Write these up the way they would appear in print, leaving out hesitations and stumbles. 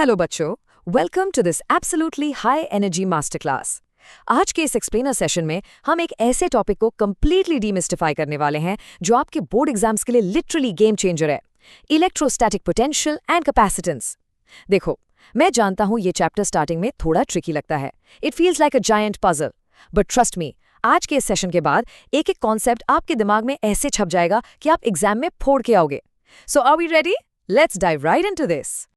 Hello बच्चों, welcome to this absolutely high energy master class. आज के इस एक्सप्लेनर सेशन में हम एक ऐसे टॉपिक को कंप्लीटली डीमिस्टिफाई करने वाले हैं जो आपके बोर्ड एग्जाम्स के लिए लिटरली गेम चेंजर है, इलेक्ट्रोस्टैटिक पोटेंशियल एंड कैपेसिटेंस। देखो, मैं जानता हूं ये चैप्टर स्टार्टिंग में थोड़ा ट्रिकी लगता है, it feels like a giant puzzle, but trust me, आज के इस सेशन के बाद एक एक कॉन्सेप्ट आपके दिमाग में ऐसे छप जाएगा कि आप एग्जाम में फोड़ के आओगे। So are we ready? Let's dive right into this.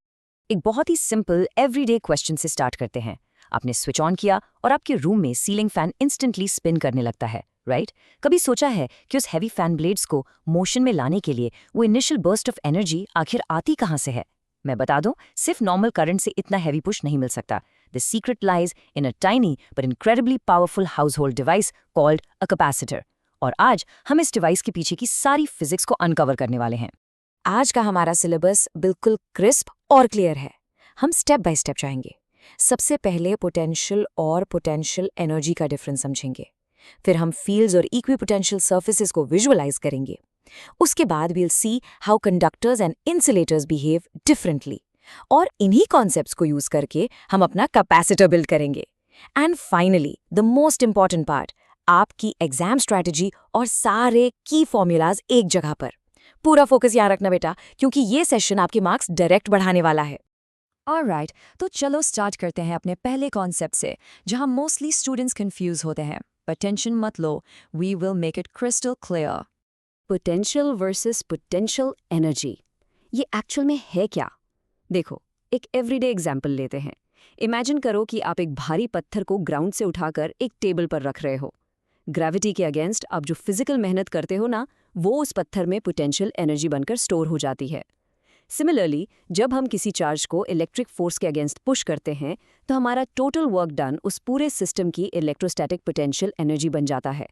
एक बहुत ही सिंपल एवरीडे क्वेश्चन से स्टार्ट करते हैं। आपने स्विच ऑन किया और आपके रूम में सीलिंग फैन इंस्टेंटली स्पिन करने लगता है, राइट? कभी सोचा है कि उस हैवी फैन ब्लेड्स को मोशन में लाने के लिए वो इनिशियल बर्स्ट ऑफ एनर्जी आखिर आती कहाँ से है? मैं बता दूं, सिर्फ नॉर्मल करंट से इतना हैवी पुश नहीं मिल सकता। The secret lies in a tiny but incredibly powerful house hold device called a capacitor. और आज हम इस डिवाइस के पीछे की सारी फिजिक्स को अनकवर करने वाले हैं। आज का हमारा सिलेबस बिल्कुल क्रिस्प और क्लियर है। हम स्टेप बाय स्टेप जाएंगे। सबसे पहले पोटेंशियल और पोटेंशियल एनर्जी का डिफरेंस समझेंगे। फिर हम फील्ड्स और इक्विपोटेंशियल सर्फेसेस को विजुअलाइज करेंगे। उसके बाद we'll see how conductors and insulators behave differently. और इन्हीं कॉन्सेप्ट्स को यूज करके हम अपना कैपेसिटर बिल्ड करेंगे। And finally the most important part, आपकी एग्जाम स्ट्रैटेजी और सारे की फॉर्मूलाज एक जगह पर। पूरा फोकस यहाँ रखना बेटा, क्योंकि ये सेशन आपके मार्क्स डायरेक्ट बढ़ाने वाला है। ऑलराइट, तो चलो स्टार्ट करते हैं अपने पहले कॉन्सेप्ट से, जहां मोस्टली स्टूडेंट्स कंफ्यूज होते हैं। पर टेंशन मत लो, we will make it crystal clear. Potential versus potential energy, ये एक्चुअल में है क्या? देखो, एक एवरीडे एग्जाम्पल लेते हैं। इमेजिन करो कि आप एक भारी पत्थर को ग्राउंड से उठाकर एक टेबल पर रख रहे हो। ग्रेविटी के अगेंस्ट आप जो फिजिकल मेहनत करते हो ना, वो उस पत्थर में पोटेंशियल एनर्जी बनकर स्टोर हो जाती है। सिमिलरली, जब हम किसी चार्ज को इलेक्ट्रिक फोर्स के अगेंस्ट पुश करते हैं तो हमारा टोटल वर्क डन उस पूरे सिस्टम की इलेक्ट्रोस्टैटिक पोटेंशियल एनर्जी बन जाता है।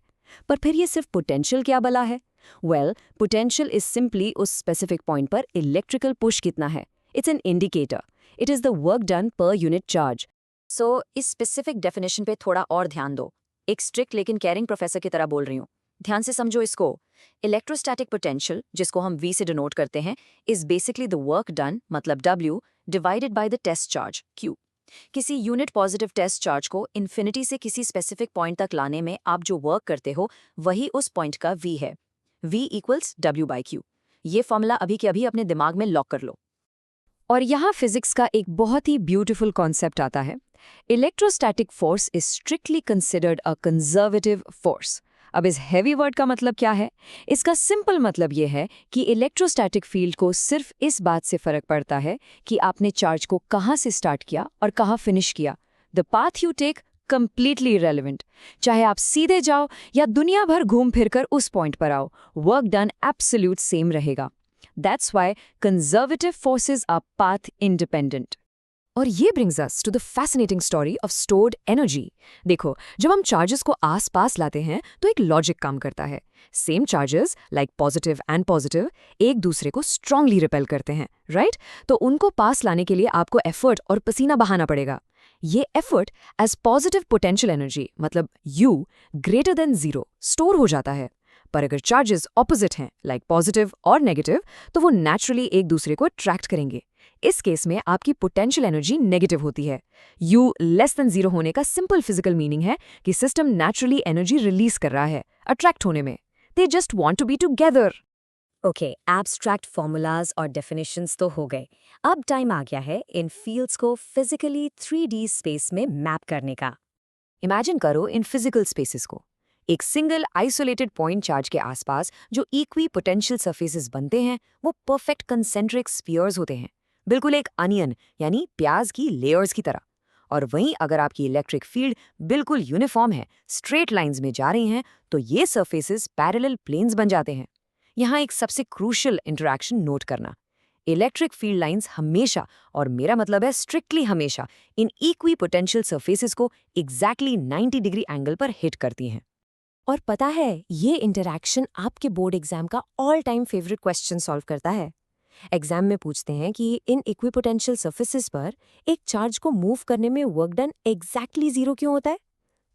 पर फिर ये सिर्फ पोटेंशियल क्या भला है? वेल, पोटेंशियल इज सिंपली उस स्पेसिफिक पॉइंट पर इलेक्ट्रिकल पुश कितना है। It's an indicator. It is the work done per unit charge. So इस स्पेसिफिक डेफिनेशन पे थोड़ा और ध्यान दो। एक स्ट्रिक्ट लेकिन केयरिंग प्रोफेसर की तरह बोल रही हूँ। ध्यान से समझो इसको। इलेक्ट्रोस्टैटिक पोटेंशियल, जिसको हम V से डिनोट करते हैं, is basically the work done, मतलब W, divided by the test charge Q। किसी यूनिट पॉजिटिव टेस्ट चार्ज को इन्फिनिटी से किसी स्पेसिफिक पॉइंट तक लाने में आप जो वर्क करते हो, वही उस पॉइंट का V है। V equals W/Q। ये फॉर्मूला अभी के अभी अपने दिमाग में लॉक कर लो। और यहाँ फिजिक्स का एक बहुत ही ब्यूटीफुल कॉन्सेप्ट आता है। Electrostatic force is strictly considered a conservative force. अब इस हैवी वर्ड का मतलब क्या है? इसका सिंपल मतलब ये है कि इलेक्ट्रोस्टैटिक फील्ड को सिर्फ इस बात से फर्क पड़ता है कि आपने चार्ज को कहाँ से स्टार्ट किया और कहाँ फिनिश किया। The path you take completely irrelevant. चाहे आप सीधे जाओ या दुनिया भर घूम फिरकर उस पॉइंट पर आओ, वर्क डन एब्सोल्यूट सेम रहेगा। That's why conservative forces are path independent. और ये brings us to the fascinating story of stored energy. देखो, जब हम चार्जेस को आसपास लाते हैं तो एक लॉजिक काम करता है। Same charges like positive and positive एक दूसरे को स्ट्रांगली रिपेल करते हैं, राइट? तो उनको पास लाने के लिए आपको एफर्ट और पसीना बहाना पड़ेगा। ये effort as positive potential energy, मतलब U ग्रेटर देन 0 स्टोर हो जाता है। पर अगर चार्जेस ऑपोजिट हैं, लाइक पॉजिटिव और नेगेटिव, तो वो नेचुरली एक दूसरे को अट्रैक्ट करेंगे। इस केस में आपकी पोटेंशियल एनर्जी नेगेटिव होती है। U लेस देन 0 होने का सिंपल फिजिकल मीनिंग है कि सिस्टम नेचुरली एनर्जी रिलीज कर रहा है अट्रैक्ट होने में। They just want to be together. Okay, abstract formulas और डेफिनेशंस तो हो गए। अब टाइम आ गया है इन फील्ड्स को फिजिकली 3D स्पेस में मैप करने का। इमेजिन करो इन फिजिकल स्पेसेस को एक सिंगल आइसोलेटेड पॉइंट चार्ज के आसपास जो इक्वी पोटेंशियल सर्फेसेस बनते हैं, वो परफेक्ट कंसेंट्रिक स्फीयर्स होते हैं, बिल्कुल एक अनियन यानी प्याज की लेयर्स की तरह। और वहीं अगर आपकी इलेक्ट्रिक फील्ड बिल्कुल यूनिफॉर्म है, स्ट्रेट लाइंस में जा रही हैं, तो ये सर्फेसेस पैरेलल प्लेन्स बन जाते हैं। यहाँ एक सबसे क्रूशियल इंटरैक्शन नोट करना। इलेक्ट्रिक फील्ड लाइंस हमेशा, और मेरा मतलब है स्ट्रिक्टली हमेशा, इन इक्वी पोटेंशियल सर्फेसेस को एग्जैक्टली 90 डिग्री एंगल पर हिट करती हैं। और पता है, ये इंटरैक्शन आपके बोर्ड एग्जाम का all time favourite question solve करता है। एग्जाम में पूछते हैं कि इन इक्विपोटेंशियल सर्फेसेस पर एक चार्ज को मूव करने में वर्क डन एग्जैक्टली 0 क्यों होता है?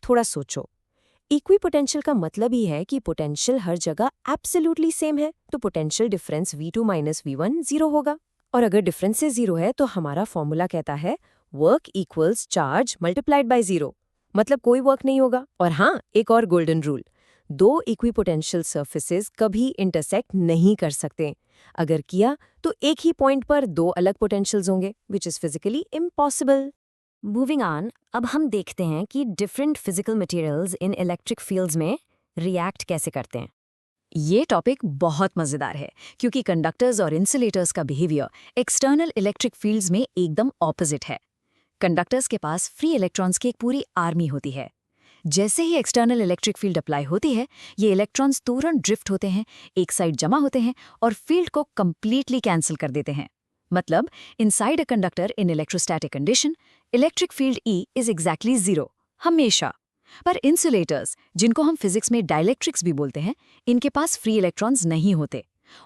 थोड़ा सोचो। इक्विपोटेंशियल का मतलब ही है कि पोटेंशियल हर जगह एब्सोल्युटली सेम है, तो पोटेंशियल डिफरेंस V2 - V1 0 होगा। और अगर डिफरेंस से 0 है तो हमारा फॉर्मूला कहता है work equals charge multiplied by 0, मतलब कोई वर्क नहीं होगा। और हाँ, एक और गोल्डन रूल, दो इक्विपोटेंशियल सर्फेसेस कभी इंटरसेक्ट नहीं कर सकते। अगर किया तो एक ही पॉइंट पर दो अलग पोटेंशियल्स होंगे, which is physically impossible. Moving on, अब हम देखते हैं कि different physical materials in electric fields में रिएक्ट कैसे करते हैं। ये टॉपिक बहुत मजेदार है क्योंकि कंडक्टर्स और इंसुलेटर्स का बिहेवियर एक्सटर्नल इलेक्ट्रिक फील्ड्स में एकदम ऑपोजिट है। कंडक्टर्स के पास फ्री इलेक्ट्रॉन्स की एक पूरी आर्मी होती है। जैसे ही एक्सटर्नल इलेक्ट्रिक फील्ड अप्लाई होती है, ये इलेक्ट्रॉन्स तुरंत ड्रिफ्ट होते हैं, एक साइड जमा होते हैं और फील्ड को कंप्लीटली कैंसिल कर देते हैं। मतलब inside a conductor in electrostatic condition, electric field E is exactly 0 हमेशा। पर इंसुलेटर्स, जिनको हम फिजिक्स में डाइलेक्ट्रिक्स भी बोलते हैं, इनके पास फ्री इलेक्ट्रॉन्स नहीं होते।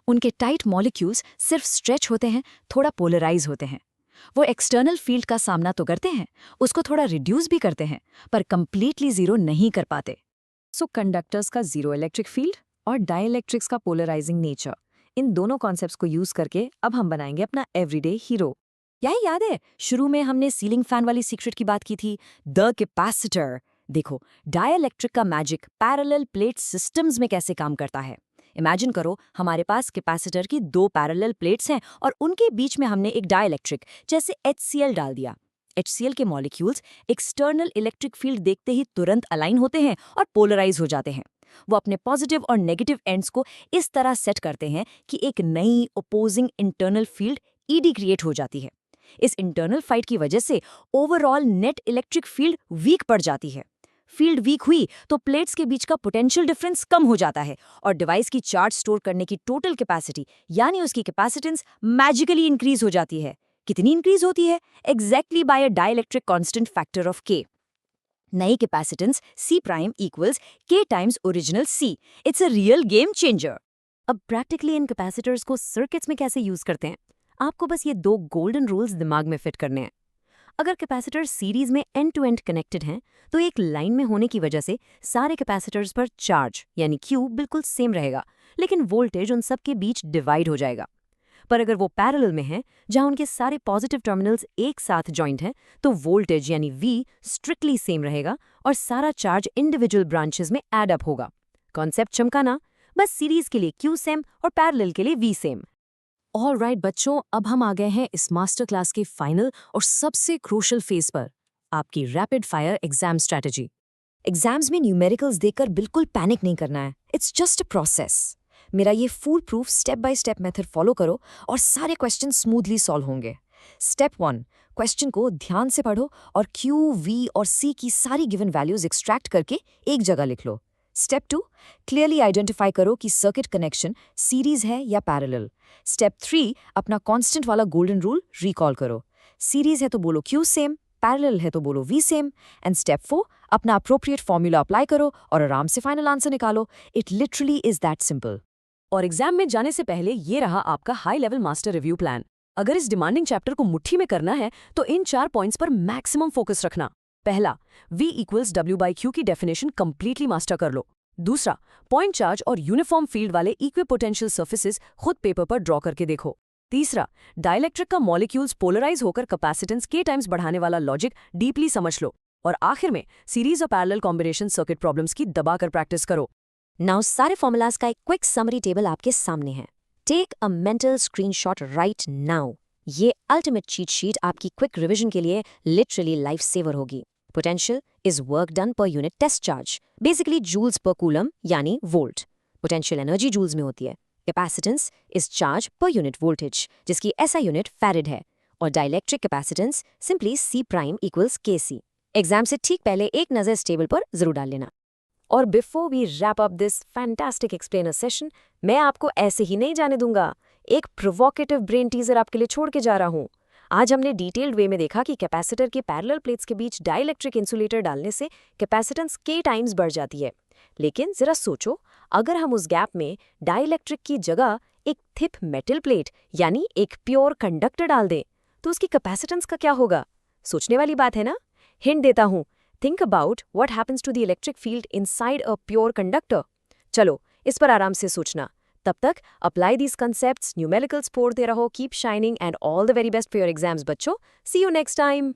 उनके टाइट मॉलिक्यूल्स सिर्फ स्ट्रेच होते हैं, थोड़ा पोलराइज होते हैं। वो एक्सटर्नल फील्ड का सामना तो करते हैं, उसको थोड़ा रिड्यूस भी करते हैं, पर कंप्लीटली 0 नहीं कर पाते। सो कंडक्टर्स का 0 इलेक्ट्रिक फील्ड और डाइलेक्ट्रिक्स का पोलराइजिंग नेचर, इन दोनों कॉन्सेप्ट्स को यूज करके अब हम बनाएंगे अपना एवरीडे हीरो। यही याद है, शुरू में हमने सीलिंग फैन वाली सीक्रेट की बात की थी, द कैपेसिटर। देखो, डाइलेक्ट्रिक का मैजिक पैरेलल प्लेट सिस्टम्स में कैसे काम करता है। इमेजिन करो, हमारे पास कैपेसिटर की दो पैरेलल प्लेट्स हैं और उनके बीच में हमने एक डाइलेक्ट्रिक जैसे HCl डाल दिया। HCl के मॉलिक्यूल्स एक्सटर्नल इलेक्ट्रिक फील्ड देखते ही तुरंत अलाइन होते हैं और पोलराइज हो जाते हैं। वो अपने पॉजिटिव और नेगेटिव एंड्स को इस तरह सेट करते हैं कि एक नई opposing internal field ED create हो जाती है। इस इंटरनल फाइट की वजह से overall net electric field weak पड़ जाती है। फील्ड वीक हुई तो प्लेट्स के बीच का पोटेंशियल डिफरेंस कम हो जाता है और डिवाइस की चार्ज स्टोर करने की टोटल कैपेसिटी यानी उसकी कैपेसिटेंस मैजिकली इंक्रीज हो जाती है। कितनी इंक्रीज होती है? Exactly by a dielectric constant factor of K। नई capacitance C prime equals K times original C। It's a real game changer. अब प्रैक्टिकली इन कैपेसिटर्स को सर्किट्स में कैसे यूज करते हैं? आपको बस ये दो गोल्डन रूल्स दिमाग में फिट करने हैं। अगर कैपेसिटर सीरीज में एंड टू एंड कनेक्टेड हैं, तो एक लाइन में होने की वजह से सारे कैपेसिटर्स पर चार्ज यानी Q बिल्कुल सेम रहेगा, लेकिन वोल्टेज उन सब के बीच डिवाइड हो जाएगा। पर अगर वो पैरेलल में हैं, जहां उनके सारे पॉजिटिव टर्मिनल्स एक साथ जॉइंट हैं, तो वोल्टेज यानी V स्ट्रिक्टली सेम रहेगा और सारा चार्ज इंडिविजुअल ब्रांचेस में एड अप होगा। कॉन्सेप्ट चमका ना? बस सीरीज के लिए Q सेम और पैरेलल के लिए V सेम। ऑलराइट बच्चों, अब हम आ गए हैं इस मास्टर क्लास के फाइनल और सबसे क्रूशल फेज पर, आपकी rapid fire exam strategy. Exams में न्यूमेरिकल्स देखकर बिल्कुल पैनिक नहीं करना है, इट्स जस्ट अ प्रोसेस। मेरा ये fool proof step by step method follow करो और सारे क्वेश्चन स्मूथली सॉल्व होंगे। स्टेप 1, क्वेश्चन को ध्यान से पढ़ो और Q, V और C की सारी गिवन वैल्यूज एक्सट्रैक्ट करके एक जगह लिख लो। स्टेप 2, क्लियरली आइडेंटिफाई करो कि सर्किट कनेक्शन सीरीज है या पैरेलल। स्टेप 3, अपना कांस्टेंट वाला गोल्डन रूल रिकॉल करो। सीरीज है तो बोलो Q सेम, पैरेलल है तो बोलो V सेम। एंड स्टेप 4, अपना अप्रोप्रिएट फॉर्मूला अप्लाई करो और आराम से फाइनल आंसर निकालो। It literally is that simple. और एग्जाम में जाने से पहले ये रहा आपका high level master review plan. अगर इस डिमांडिंग चैप्टर को मुट्ठी में करना है तो इन 4 पॉइंट्स पर मैक्सिमम फोकस रखना। पहला, V इक्वल्स W/Q की डेफिनेशन कंप्लीटली मास्टर कर लो। दूसरा, पॉइंट चार्ज और यूनिफॉर्म फील्ड वाले इक्विपोटेंशियल सर्फेसेस खुद पेपर पर ड्रॉ करके देखो। तीसरा, डाइलेक्ट्रिक का मॉलिक्यूल्स पोलराइज होकर कैपेसिटेंस K टाइम्स बढ़ाने वाला लॉजिक डीपली समझ लो। और आखिर में सीरीज और पैरेलल कॉम्बिनेशन सर्किट प्रॉब्लम्स की दबाकर प्रैक्टिस करो। नाउ सारे फॉर्मूलाज का एक क्विक समरी टेबल आपके सामने है। Take a mental screenshot right now. ये अल्टीमेट चीट शीट आपकी क्विक रिवीजन के लिए लिटरली लाइफ सेवर होगी। Potential is work done per unit test charge, basically joules per coulomb यानी वोल्ट। पोटेंशियल एनर्जी जूल्स में होती है। Capacitance is charge per unit voltage, जिसकी SI यूनिट फैरेड है। और dielectric capacitance simply C prime equals KC। Exam से ठीक पहले एक नजर इस टेबल पर जरूर डाल लेना। और before we wrap up this fantastic explainer session, मैं आपको ऐसे ही नहीं जाने दूंगा। एक प्रोवोकेटिव ब्रेन टीजर आपके लिए छोड़ के जा रहा हूँ। आज हमने डिटेल्ड वे में देखा कि कैपेसिटर के पैरेलल प्लेट्स के बीच डाइलेक्ट्रिक इंसुलेटर डालने से कैपेसिटेंस K टाइम्स बढ़ जाती है। लेकिन जरा सोचो, अगर हम उस गैप में डाइलेक्ट्रिक की जगह एक थिक मेटल प्लेट यानी एक प्योर कंडक्टर डाल दें, तो उसकी कैपेसिटेंस का क्या होगा? सोचने वाली बात है ना? हिंट देता हूँ। Think about what happens to the electric field inside a pure conductor. चलो, इस पर आराम से सोचना। तब तक अप्लाई दीज कंसेप्ट्स, न्यूमेरिकल्स पढ़ते रहो, keep shining and all the very best for your exams बच्चों। सी यू नेक्स्ट टाइम।